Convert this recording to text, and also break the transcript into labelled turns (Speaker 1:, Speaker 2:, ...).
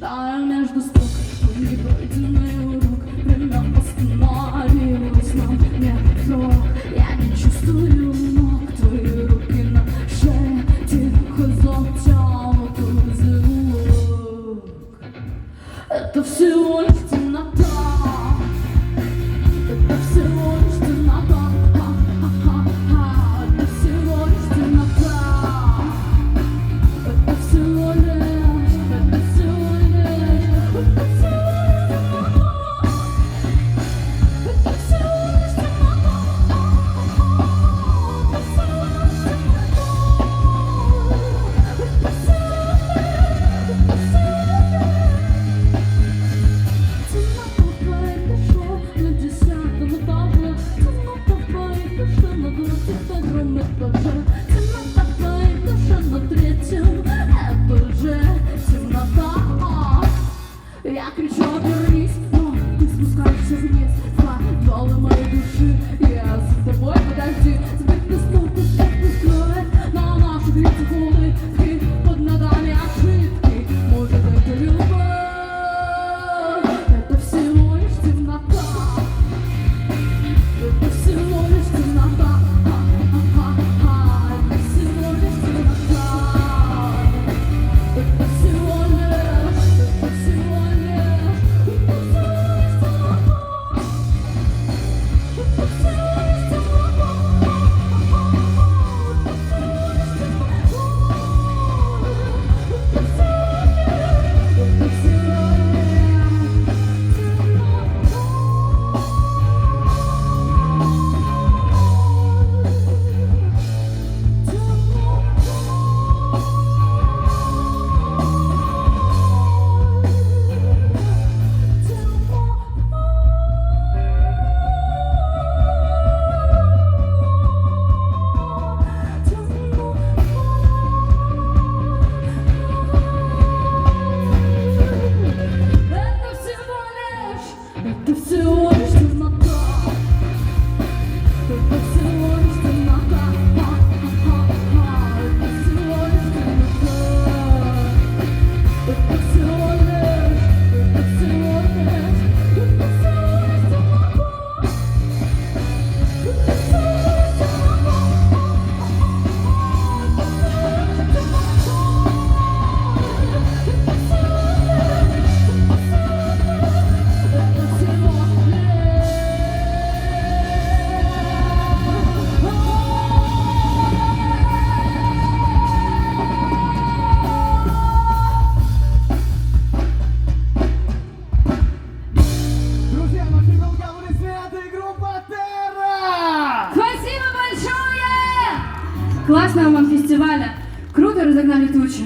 Speaker 1: Читаю между строк, твой пройденный урок. Время остановилось, нам метро. Я не чувствую ног, твои руки на шее. Тихо затянутый звук. Это всего лишь темнота. Это всего лишь темнота. Это всего лишь темнота. Это всего лишь, это всего лишь, это всего лишь темнота. Это всего лишь темнота. Это всего лишь темнота. Это всего темнота в твоей душе на третьем этаже. Темнота. Я кричу, обернись, но ты спускаешься вниз. Подвалы моей души, я за тобой, подожди. Сбит с толпу, скроет на наших лицах улыбки. Под ногами ошибки, может это любовь. Это всего лишь темнота. Это всего лишь темнота. Это всего лишь темнота. Это всего лишь, это всего лишь, это всего лишь темнота. Это всего лишь темнота. Это всего
Speaker 2: Друзья, наши аплодисменты, группа Terra!
Speaker 1: Спасибо большое! Классного вам фестиваля! Круто разогнали тучи!